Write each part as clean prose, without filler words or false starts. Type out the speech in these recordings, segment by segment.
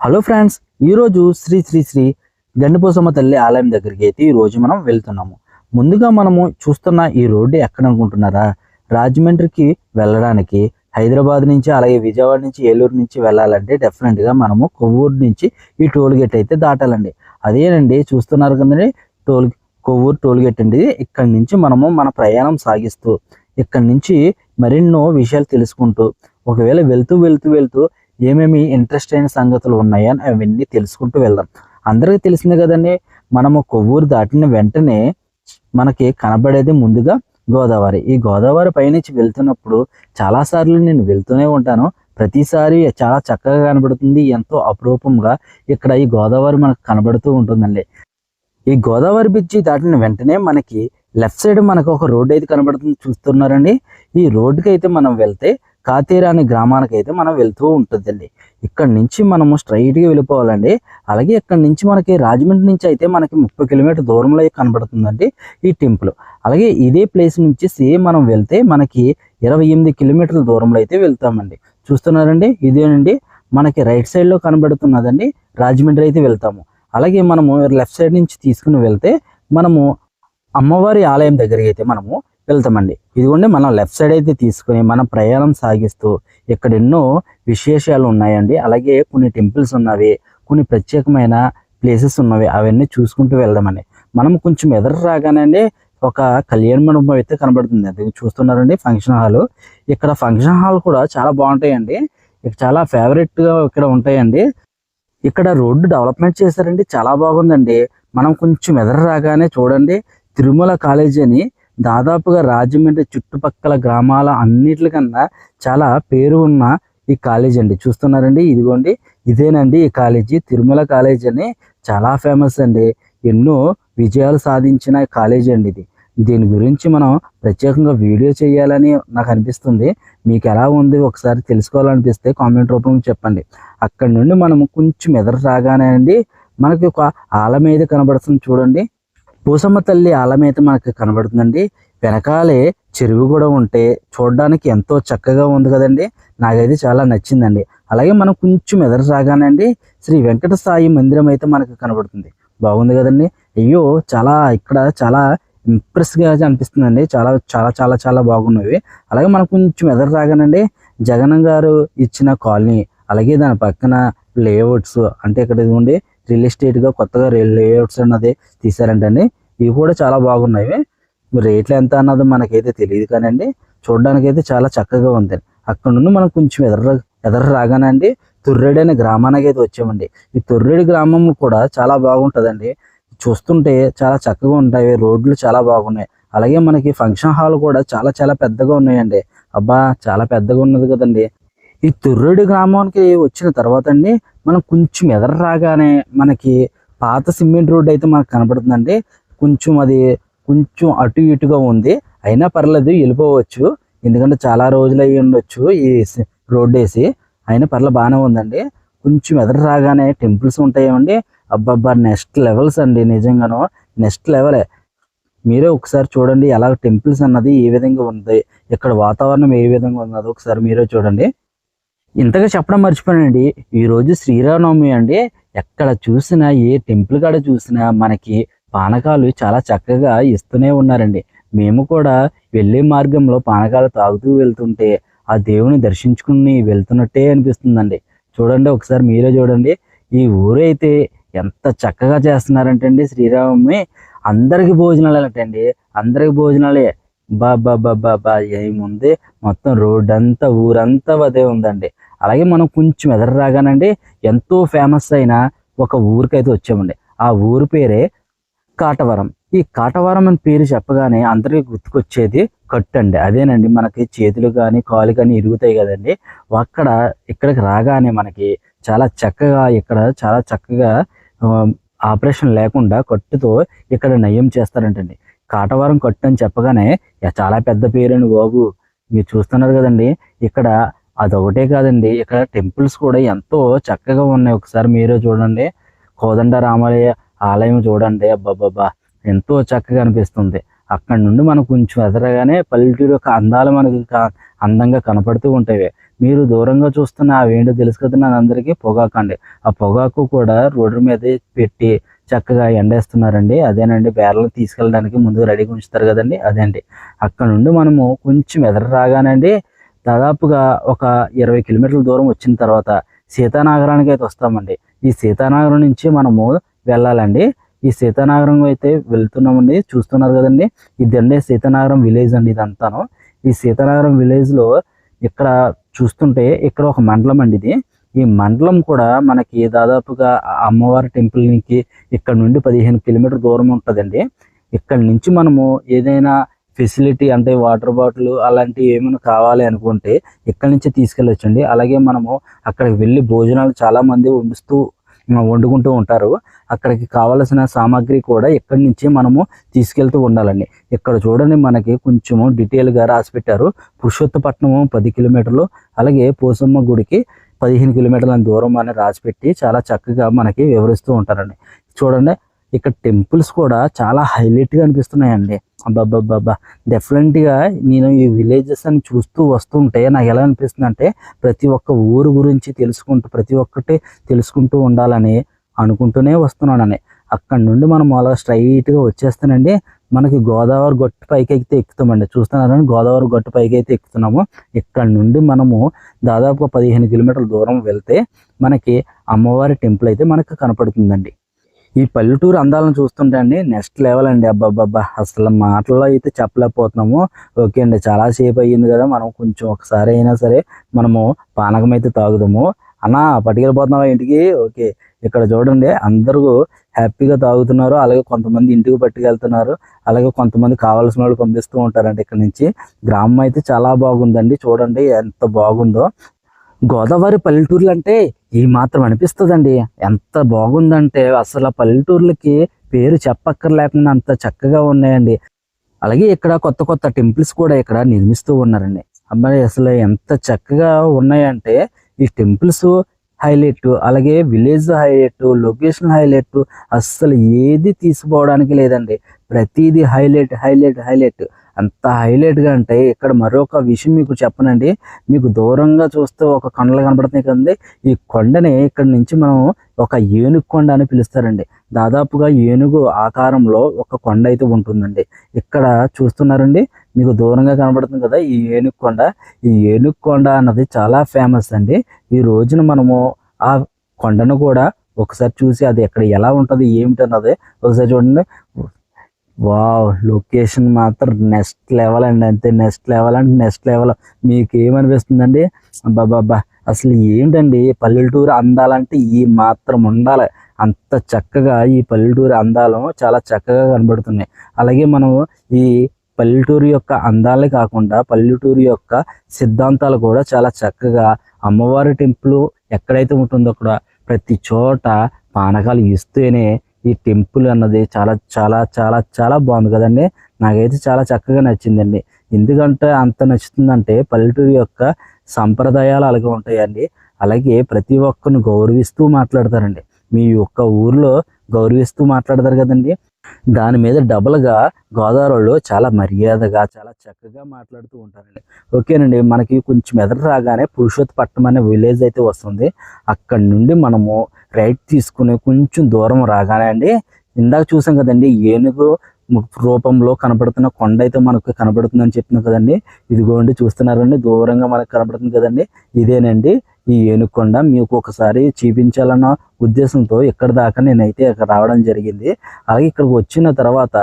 Hello friends, ఈరోజు శ్రీ శ్రీ శ్రీ గండిపోసమ్మ తల్లి ఆలయం దగ్గరికి అయితే ఈరోజు మనం వెళ్తున్నాము. ముందుగా మనము చూస్తున్న ఈ రోడ్డు ఎక్కడ అనుకుంటున్నారా? రాజమండ్రికి వెళ్ళడానికి హైదరాబాద్ నుంచి అలాగే విజయవాడ నుంచి ఏలూరు నుంచి వెళ్ళాలంటే డెఫినెట్గా మనము కొవ్వూరు నుంచి ఈ టోల్ గేట్ అయితే దాటాలండి. అదేనండి చూస్తున్నారు కదండి, కొవ్వూరు టోల్ గేట్ అండి. ఇక్కడి నుంచి మనము మన ప్రయాణం సాగిస్తూ ఇక్కడి నుంచి మరెన్నో విషయాలు తెలుసుకుంటూ ఒకవేళ వెళ్తూ వెళ్తూ వెళ్తూ ఏమేమి ఇంట్రెస్ట్ అయిన సంగతులు ఉన్నాయని అవన్నీ తెలుసుకుంటూ వెళ్దాం. అందరికీ తెలిసిందే కదండి, మనము కొవ్వూరు దాటిన వెంటనే మనకి కనబడేది ముందుగా గోదావరి. ఈ గోదావరి పైనుంచి వెళ్తున్నప్పుడు చాలాసార్లు నేను వెళ్తూనే ఉంటాను. ప్రతిసారి చాలా చక్కగా కనబడుతుంది, ఎంతో అపురూపంగా ఇక్కడ ఈ గోదావరి మనకు కనబడుతూ ఉంటుందండి. ఈ గోదావరి బ్రిడ్జి దాటిన వెంటనే మనకి లెఫ్ట్ సైడ్ మనకు ఒక రోడ్డు అయితే కనబడుతుంది, చూస్తున్నారండి. ఈ రోడ్డుకి అయితే మనం వెళ్తే కాతేరా అనే గ్రామానికి అయితే మనం వెళ్తూ ఉంటుందండి. ఇక్కడ నుంచి మనము స్ట్రైట్గా వెళ్ళిపోవాలండి. అలాగే ఇక్కడ నుంచి మనకి రాజమండ్రి నుంచి అయితే మనకి 30 కిలోమీటర్ దూరంలో కనబడుతుందండి ఈ టెంపుల్. అలాగే ఇదే ప్లేస్ నుంచి సేమ్ మనం వెళ్తే మనకి 28 కిలోమీటర్ల దూరంలో అయితే వెళ్తామండి. చూస్తున్నారండి, ఇదేనండి మనకి రైట్ సైడ్లో కనబడుతున్నదండి రాజమండ్రి అయితే వెళ్తాము. అలాగే మనము లెఫ్ట్ సైడ్ నుంచి తీసుకుని వెళ్తే మనము అమ్మవారి ఆలయం దగ్గరికి అయితే మనము వెళ్తామండి. ఇదిగోండి మనం లెఫ్ట్ సైడ్ అయితే తీసుకుని మన ప్రయాణం సాగిస్తూ ఇక్కడ ఎన్నో విశేషాలు ఉన్నాయండి. అలాగే కొన్ని టెంపుల్స్ ఉన్నవి, కొన్ని ప్రత్యేకమైన ప్లేసెస్ ఉన్నవి, అవన్నీ చూసుకుంటూ వెళ్దామండి. మనం కొంచెం ఎదురు రాగానే ఒక కళ్యాణ మండపం అయితే కనబడుతుంది. అది చూస్తున్నారండి, ఫంక్షన్ హాల్. ఇక్కడ ఫంక్షన్ హాల్ కూడా చాలా బాగుంటాయండి, చాలా ఫేవరెట్గా ఇక్కడ ఉంటాయండి. ఇక్కడ రోడ్డు డెవలప్మెంట్ చేశారండి, చాలా బాగుందండి. మనం కొంచెం ఎదురు రాగానే చూడండి, తిరుమల కాలేజీ అని దాదాపుగా రాజమండ్రి చుట్టుపక్కల గ్రామాల అన్నిటికన్నా చాలా పేరు ఉన్న ఈ కాలేజీ అండి. చూస్తున్నారండి, ఇదిగోండి ఇదేనండి ఈ కాలేజీ, తిరుమల కాలేజీ అని చాలా ఫేమస్ అండి. ఎన్నో విజయాలు సాధించిన కాలేజీ అండి ఇది. దీని గురించి మనం ప్రత్యేకంగా వీడియో చేయాలని నాకు అనిపిస్తుంది. మీకు ఎలా ఉంది ఒకసారి తెలుసుకోవాలనిపిస్తే కామెంట్ రూపంలో చెప్పండి. అక్కడ నుండి మనము కొంచెం ఎదురు రాగానే అండి మనకి ఒక ఆలయం అయితే కనబడుతుంది, చూడండి. పోసమ్మ తల్లి ఆలయం అయితే మనకి కనబడుతుందండి. వెనకాలే చెరువు కూడా ఉంటే చూడడానికి ఎంతో చక్కగా ఉంది కదండి. నాకైతే చాలా నచ్చిందండి. అలాగే మనం కొంచెం ఎదురు రాగానండి శ్రీ వెంకట సాయి మందిరం అయితే మనకి కనబడుతుంది. బాగుంది కదండి. అయ్యో ఇక్కడ చాలా ఇంప్రెస్గా అనిపిస్తుందండి. చాలా చాలా చాలా చాలా బాగున్నవి. అలాగే మనం కొంచెం ఎదురు రాగానండి జగన్ గారు ఇచ్చిన కాలనీ, అలాగే దాని పక్కన లేఅవుట్స్, అంటే ఇక్కడ ఇదిగోండి రియల్ ఎస్టేట్గా కొత్తగా లేఅవుట్స్ అన్నది తీశారంటండి. ఇవి కూడా చాలా బాగున్నాయి. రేట్లు ఎంత అన్నది మనకైతే తెలియదు కానండి, చూడడానికి అయితే చాలా చక్కగా ఉంది. అక్కడ నుండి మనం కొంచెం ఎదురు రాగానండి తొర్రేడు అనే గ్రామానికి అయితే వచ్చామండి. ఈ తొర్రేడు గ్రామం కూడా చాలా బాగుంటుందండి. చూస్తుంటే చాలా చక్కగా ఉంటాయి, రోడ్లు చాలా బాగున్నాయి. అలాగే మనకి ఫంక్షన్ హాల్ కూడా చాలా చాలా పెద్దగా ఉన్నాయండి. అబ్బా, చాలా పెద్దగా ఉన్నది కదండి. ఈ తొర్రేడు గ్రామానికి వచ్చిన తర్వాత అండి మనం కొంచెం ఎదురు రాగానే మనకి పాత సిమెంట్ రోడ్ అయితే మనకు కనబడుతుందండి. అది కొంచెం అటు ఇటుగా ఉంది, అయినా పర్లేదు వెళ్ళిపోవచ్చు, ఎందుకంటే చాలా రోజులు అయ్యి ఉండొచ్చు ఈ రోడ్ వేసి. అయినా పర్లేదు, బాగానే ఉందండి. కొంచెం ఎదురు రాగానే టెంపుల్స్ ఉంటాయండి. అబ్బబ్బా, నెక్స్ట్ లెవెల్స్ అండి, నిజంగానో నెక్స్ట్ లెవెలే. మీరే ఒకసారి చూడండి ఎలా టెంపుల్స్ అన్నది ఏ విధంగా ఉంది, ఇక్కడ వాతావరణం ఏ విధంగా ఉన్నదో ఒకసారి మీరే చూడండి. ఇంతగా చెప్పడం మర్చిపోయానండి, ఈరోజు శ్రీరామనవమి అండి. ఎక్కడ చూసినా ఏ టెంపుల్ కాడ చూసినా మనకి పానకాలు చాలా చక్కగా ఇస్తూనే ఉన్నారండి. మేము కూడా వెళ్ళే మార్గంలో పానకాలు తాగుతూ వెళ్తుంటే ఆ దేవుని దర్శించుకుని వెళ్తున్నట్టే అనిపిస్తుందండి. చూడండి ఒకసారి మీరే చూడండి. ఈ ఊరు అయితే ఎంత చక్కగా చేస్తున్నారంటే అండి శ్రీరామనవమి. అందరికి భోజనాలు అంటండి, అందరికి భోజనాలే. బాబా ఏముంది, మొత్తం రోడ్ అంతా ఊరంతా అదే ఉందండి. అలాగే మనం కొంచెం ఎదురు రాగానండి ఎంతో ఫేమస్ అయిన ఒక ఊరికైతే వచ్చామండి. ఆ ఊరి పేరే కాటవరం. ఈ కాటవరం అని పేరు చెప్పగానే అందరికీ గుర్తుకొచ్చేది కట్టు అండి. అదేనండి, మనకి చేతులు కానీ కాలు కానీ ఇరుగుతాయి కదండి. ఇక్కడికి రాగానే మనకి చాలా చక్కగా ఆపరేషన్ లేకుండా కట్టుతో ఇక్కడ నయం చేస్తారంటండి. కాటవరం కట్టు అని చెప్పగానే చాలా పెద్ద పేరండి బాబు. మీరు చూస్తున్నారు కదండి, ఇక్కడ అదొకటే కాదండి, ఇక్కడ టెంపుల్స్ కూడా ఎంతో చక్కగా ఉన్నాయి. ఒకసారి మీరే చూడండి, కోదండ రామయ్య ఆలయం చూడండి. అబ్బాబ్బా, ఎంతో చక్కగా అనిపిస్తుంది. అక్కడ నుండి మనం కొంచెం ఎదరగానే పల్లెటూరు యొక్క అందాలు మనకి అందంగా కనపడుతూ ఉంటాయి. మీరు దూరంగా చూస్తున్న అవేంటో తెలుసు కదండి అందరికీ, పొగాకు అండి. ఆ పొగాకు కూడా రోడ్డు మీద పెట్టి చక్కగా ఎండేస్తున్నారండి. అదేనండి బేరలు తీసుకెళ్ళడానికి ముందుగా రెడీగా ఉంచుతారు కదండి, అదేండి. అక్కడ నుండి మనము కొంచెం ఎదర రాగానండి దాదాపుగా ఒక 20 కిలోమీటర్ల దూరం వచ్చిన తర్వాత సీతానగరానికి అయితే వస్తామండి. ఈ సీతానగరం నుంచి మనము వెళ్ళాలండి. ఈ సీతానగరం అయితే వెళ్తున్నామండి, చూస్తున్నారు కదండి. ఇదండి సీతానగరం విలేజ్ అండి ఇదంతాను. ఈ సీతానగరం విలేజ్లో ఇక్కడ చూస్తుంటే ఇక్కడ ఒక మండలం అండి ఇది. ఈ మండలం కూడా మనకి దాదాపుగా అమ్మవారి టెంపుల్కి ఇక్కడ నుండి 15 కిలోమీటర్ దూరం ఉంటుందండి. ఇక్కడ నుంచి మనము ఏదైనా ఫెసిలిటీ అంటే వాటర్ బాటిల్ అలాంటివి ఏమైనా కావాలి అనుకుంటే ఇక్కడ నుంచి తీసుకెళ్ళొచ్చండి. అలాగే మనము అక్కడికి వెళ్ళి భోజనాలు చాలామంది వండుకుంటూ ఉంటారు. అక్కడికి కావలసిన సామాగ్రి కూడా ఇక్కడి నుంచి మనము తీసుకెళ్తూ ఉండాలండి. ఇక్కడ చూడండి మనకి కొంచెము డీటెయిల్గా రాసి పెట్టారు. పురుషోత్తపట్నము 10 కిలోమీటర్లు, అలాగే పోసమ్మ గుడికి 15 కిలోమీటర్ల దూరం అని రాసిపెట్టి చాలా చక్కగా మనకి వివరిస్తూ ఉంటారండి. చూడండి ఇక్కడ టెంపుల్స్ కూడా చాలా హైలైట్గా అనిపిస్తున్నాయండి. అబ్బాబ్బాబ్బా, డెఫినెట్గా నేను ఈ విలేజెస్ అని చూస్తూ వస్తుంటే నాకు ఎలా అనిపిస్తుంది అంటే ప్రతి ఒక్క ఊరు గురించి ప్రతి ఒక్కటి తెలుసుకుంటూ ఉండాలని అనుకుంటూనే వస్తున్నానని. అక్కడ నుండి మనం అలా స్ట్రైట్గా వచ్చేస్తానండి. మనకి గోదావరి గట్టు పైకి అయితే ఎక్కుతామండి. చూస్తున్నారని గోదావరి గట్టు పైకి అయితే ఎక్కుతున్నాము. ఇక్కడ నుండి మనము దాదాపుగా 15 కిలోమీటర్ల దూరం వెళ్తే మనకి అమ్మవారి టెంపుల్ అయితే మనకు కనపడుతుందండి. ఈ పల్లెటూరు అందాలను చూస్తుంటే అండి నెక్స్ట్ లెవెల్ అండి. అబ్బాబ్బాబ్బా, అసలు మాటల్లో అయితే చెప్పలేకపోతున్నాము. ఓకే అండి, చాలాసేపు అయ్యింది కదా, మనం కొంచెం ఒకసారి అయినా సరే మనము పానకం అయితే తాగుదాము. అన్నా పట్టుకెళ్ళిపోతున్నావా ఇంటికి? ఓకే, ఇక్కడ చూడండి అందరూ హ్యాపీగా తాగుతున్నారు. అలాగే కొంతమంది ఇంటికి పట్టుకెళ్తున్నారు. అలాగే కొంతమంది కావాల్సిన వాళ్ళు పంపిస్తూ ఉంటారండి. ఇక్కడ నుంచి గ్రామం అయితే చాలా బాగుందండి. చూడండి ఎంత బాగుందో. గోదావరి పల్లెటూర్లు అంటే ఈ మాత్రం అనిపిస్తుందండి. ఎంత బాగుందంటే అసలు పల్లెటూర్లకి పేరు చెప్పక్కర్లేకుండా అంత చక్కగా ఉన్నాయండి. అలాగే ఇక్కడ కొత్త కొత్త టెంపుల్స్ కూడా ఇక్కడ నిర్మిస్తూ ఉన్నారండి. అబ్బాయి అసలు ఎంత చక్కగా ఉన్నాయంటే ఈ టెంపుల్స్ హైలైట్, అలాగే విలేజ్ హైలైట్, లొకేషన్ హైలైట్, అస్సలు ఏది తీసుకోవడానికి లేదండి. ప్రతిదీ హైలైట్ హైలైట్ హైలైట్. అంత హైలైట్గా అంటే ఇక్కడ మరొక విషయం మీకు చెప్పనండి. మీకు దూరంగా చూస్తే ఒక కొండలు కనబడుతున్నాయి కదండి. ఈ కొండని ఇక్కడ నుంచి మనం ఒక ఏనుగు కొండ అని పిలుస్తారండి. దాదాపుగా ఏనుగు ఆకారంలో ఒక కొండ అయితే ఉంటుందండి. ఇక్కడ చూస్తున్నారండి, మీకు దూరంగా కనబడుతుంది కదా ఈ ఏనుగు కొండ. ఈ ఏనుగు కొండ అన్నది చాలా ఫేమస్ అండి. ఈ రోజున మనము ఆ కొండను కూడా ఒకసారి చూసి అది ఎక్కడ ఎలా ఉంటుంది ఏమిటన్నది ఒకసారి చూడండి. వావ్, లొకేషన్ మాత్రం నెక్స్ట్ లెవెల్ అండి. అంతే, నెక్స్ట్ లెవెల్ అంటే నెక్స్ట్ లెవెల్. మీకు ఏమనిపిస్తుందండి? అబ్బాబ్బా, అసలు ఏంటండి పల్లెటూరు అందాలంటే ఈ మాత్రం ఉండాలి. అంత చక్కగా ఈ పల్లెటూరు అందాలు చాలా చక్కగా కనబడుతున్నాయి. అలాగే మనం ఈ పల్లెటూరు యొక్క అందాలే కాకుండా పల్లెటూరు యొక్క సిద్ధాంతాలు కూడా చాలా చక్కగా అమ్మవారి టెంపుల్ ఎక్కడైతే ఉంటుందో అక్కడ ప్రతి చోట పానకాలు ఇస్తూనే ఈ టెంపుల్ అన్నది చాలా చాలా చాలా చాలా బాగుంది కదండి. నాకైతే చాలా చక్కగా నచ్చిందండి. ఎందుకంటే అంత నచ్చుతుందంటే పల్లెటూరు యొక్క సంప్రదాయాలు అలాగే ఉంటాయండి. అలాగే ప్రతి ఒక్కరిని గౌరవిస్తూ మాట్లాడతారండి. మీ యొక్క ఊర్లో గౌరవిస్తూ మాట్లాడతారు కదండి. దాని మీద డబుల్గా గోదావరిలో చాలా మర్యాదగా చాలా చక్కగా మాట్లాడుతూ ఉంటారండి. ఓకేనండి, మనకి కొంచెం ఎదురు రాగానే పురుషోత్తపట్నం అనే విలేజ్ అయితే వస్తుంది. అక్కడి నుండి మనము రైట్ తీసుకుని కొంచెం దూరం రాగానే అండి ఇందాక చూసాం కదండి ఏనుగు రూపంలో కనబడుతున్న కొండ అయితే మనకు కనబడుతుందని చెప్తున్నాం కదండి. ఇదిగోండి చూస్తున్నారండి దూరంగా మనకు కనబడుతుంది కదండి, ఇదేనండి ఈ ఏనుకొండ. మీకు ఒకసారి చూపించాలన్న ఉద్దేశంతో ఇక్కడ దాకా నేనైతే ఇక్కడ రావడం జరిగింది. అలాగే ఇక్కడికి వచ్చిన తర్వాత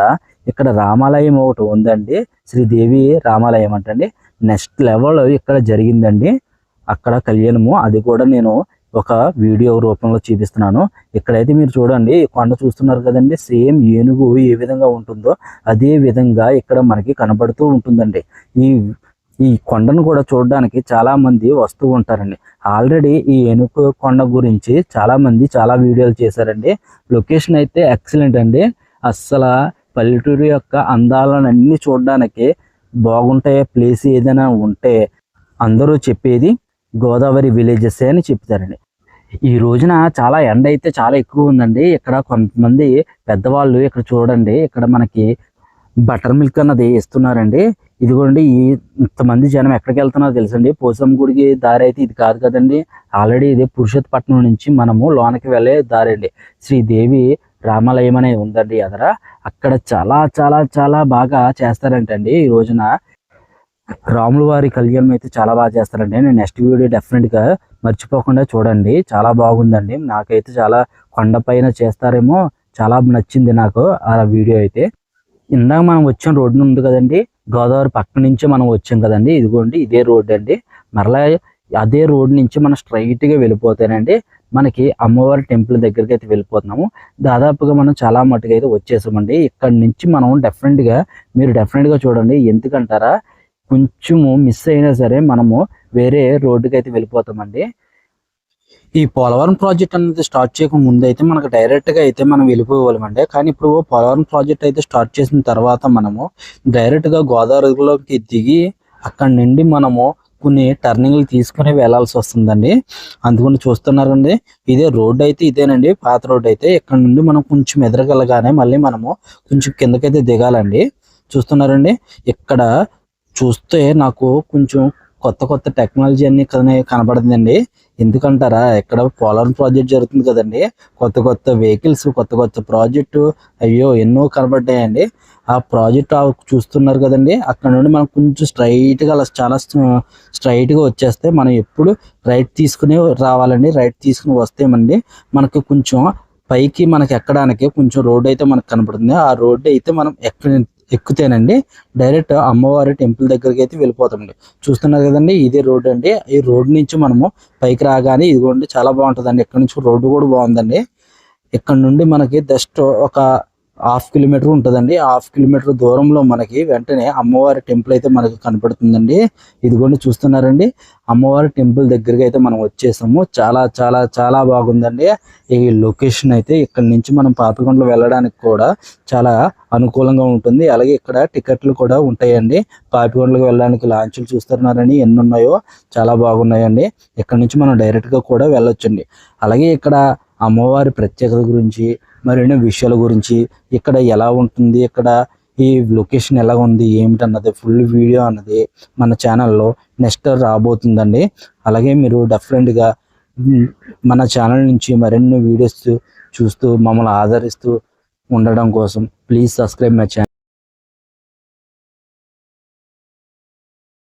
ఇక్కడ రామాలయం ఒకటి ఉందండి, శ్రీదేవి రామాలయం అంటండి. నెక్స్ట్ లెవెల్ ఇక్కడ జరిగిందండి అక్కడ కళ్యాణము. అది కూడా నేను ఒక వీడియో రూపంలో చూపిస్తున్నాను. ఇక్కడైతే మీరు చూడండి కొండ చూస్తున్నారు కదండి, సేమ్ ఏనుగు ఏ విధంగా ఉంటుందో అదే విధంగా ఇక్కడ మనకి కనబడుతూ ఉంటుందండి. ఈ కొండను కూడా చూడడానికి చాలా మంది వస్తూ ఉంటారండి. ఆల్రెడీ ఈ ఏనుగు కొండ గురించి చాలా మంది చాలా వీడియోలు చేశారండి. లొకేషన్ అయితే ఎక్సలెంట్ అండి. అస్సలు పల్లెటూరు యొక్క అందాలను అన్ని చూడడానికి బాగుంటాయి. ప్లేస్ ఏదైనా ఉంటే అందరూ చెప్పేది గోదావరి విలేజెస్ అని చెప్తారండి. ఈ రోజున చాలా ఎండ అయితే చాలా ఎక్కువ ఉందండి. ఇక్కడ కొంతమంది పెద్దవాళ్ళు ఇక్కడ చూడండి, ఇక్కడ మనకి బటర్ మిల్క్ అన్నది ఇస్తున్నారండి. ఇదిగోండి ఇంతమంది జనం ఎక్కడికి వెళ్తున్నారో తెలుసండి. పోచమ్మ గుడికి దారి అయితే ఇది కాదు కదండి. ఆల్రెడీ ఇది పురుషోత్తపట్నం నుంచి మనము లోనకి వెళ్ళే దారి అండి. శ్రీదేవి రామాలయం అనేది ఉందండి ఎదర. అక్కడ చాలా చాలా చాలా బాగా చేస్తారంటండి ఈ రోజున. రాముల వారి కళ్యాణం అయితే చాలా బాగా చేస్తారండి. నేను నెక్స్ట్ వీడియో డెఫినెట్గా మర్చిపోకుండా చూడండి. చాలా బాగుందండి. నాకైతే చాలా కొండపైన చేస్తారేమో చాలా నచ్చింది నాకు ఆ వీడియో అయితే. ఇందాక మనం వచ్చిన రోడ్డు ఉంది కదండి, గోదావరి పక్క నుంచి మనం వచ్చాం కదండి. ఇదిగోండి ఇదే రోడ్డు అండి. మరలా అదే రోడ్ నుంచి మనం స్ట్రైట్గా వెళ్ళిపోతేనండి మనకి అమ్మవారి టెంపుల్ దగ్గరికి అయితే వెళ్ళిపోతున్నాము. దాదాపుగా మనం చాలా మట్టుగా అయితే వచ్చేసామండి. ఇక్కడ నుంచి మనం మీరు డెఫినెట్గా చూడండి. ఎందుకంటారా, కొంచెము మిస్ అయినా సరే మనము వేరే రోడ్డుకి అయితే వెళ్ళిపోతామండి. ఈ పోలవరం ప్రాజెక్ట్ అనేది స్టార్ట్ చేయక ముందు అయితే మనకు డైరెక్ట్గా అయితే మనం వెళ్ళిపోవాలండి. కానీ ఇప్పుడు పోలవరం ప్రాజెక్ట్ అయితే స్టార్ట్ చేసిన తర్వాత మనము డైరెక్ట్గా గోదావరిలోకి దిగి అక్కడి నుండి మనము కొన్ని టర్నింగ్లు తీసుకుని వెళ్ళాల్సి వస్తుందండి. అందుకని చూస్తున్నారండి, ఇదే రోడ్ అయితే ఇదేనండి, పాత రోడ్ అయితే. ఇక్కడ నుండి మనం కొంచెం ఎదరగలగానే మళ్ళీ మనము కొంచెం కిందకైతే దిగాలండి. చూస్తున్నారండి, ఇక్కడ చూస్తే నాకు కొంచెం కొత్త టెక్నాలజీ అన్ని కనబడుతుందండి. ఎందుకంటారా, ఇక్కడ పోలవరం ప్రాజెక్ట్ జరుగుతుంది కదండి. కొత్త వెహికల్స్, కొత్త ప్రాజెక్టు అయ్యో ఎన్నో కనబడ్డాయండి. ఆ ప్రాజెక్ట్ చూస్తున్నారు కదండి. అక్కడ నుండి మనం కొంచెం స్ట్రైట్గా అలా చాలా స్ట్రైట్గా వచ్చేస్తే మనం ఎప్పుడు రైట్ తీసుకుని రావాలండి. రైట్ తీసుకుని వస్తేమండి మనకి కొంచెం పైకి మనకి ఎక్కడానికి కొంచెం రోడ్ అయితే మనకు కనపడుతుంది. ఆ రోడ్డు అయితే మనం ఎక్కుతేనండి డైరెక్ట్ అమ్మవారి టెంపుల్ దగ్గరికి అయితే వెళ్ళిపోతామండి. చూస్తున్నారు కదండి, ఇదే రోడ్ అండి. ఈ రోడ్ నుంచి మనము పైకి రాగానే ఇదిగోండి చాలా బాగుంటుందండి. ఇక్కడ నుంచి రోడ్డు కూడా బాగుందండి. ఇక్కడ నుండి మనకి జస్ట్ ఒక 1/2 కిలోమీటర్ ఉంటుందండి. 1/2 కిలోమీటర్ దూరంలో మనకి వెంటనే అమ్మవారి టెంపుల్ అయితే మనకి కనపడుతుందండి. ఇదిగోండి చూస్తున్నారండి, అమ్మవారి టెంపుల్ దగ్గరికి అయితే మనం వచ్చేసాము. చాలా చాలా చాలా బాగుందండి ఈ లొకేషన్ అయితే. ఇక్కడ నుంచి మనం పాపికొండలు వెళ్ళడానికి కూడా చాలా అనుకూలంగా ఉంటుంది. అలాగే ఇక్కడ టికెట్లు కూడా ఉంటాయండి. పాపికొండలకు వెళ్ళడానికి లాంచ్లు చూస్తున్నారని ఎన్ని ఉన్నాయో చాలా బాగున్నాయండి. ఇక్కడ నుంచి మనం డైరెక్ట్గా కూడా వెళ్ళొచ్చండి. అలాగే ఇక్కడ అమ్మవారి ప్రత్యేకత గురించి మరిన్ని విషయాల గురించి, ఇక్కడ ఎలా ఉంటుంది, ఇక్కడ ఈ లొకేషన్ ఎలా ఉంది ఏమిటన్నది ఫుల్ వీడియో అన్నది మన ఛానల్లో నెక్స్ట్ రాబోతుందండి. అలాగే మీరు డెఫినెట్గా మన ఛానల్ నుంచి మరిన్ని వీడియోస్ చూస్తూ మమ్మల్ని ఆదరిస్తూ ఉండడం కోసం ప్లీజ్ సబ్స్క్రైబ్ మై ఛానల్.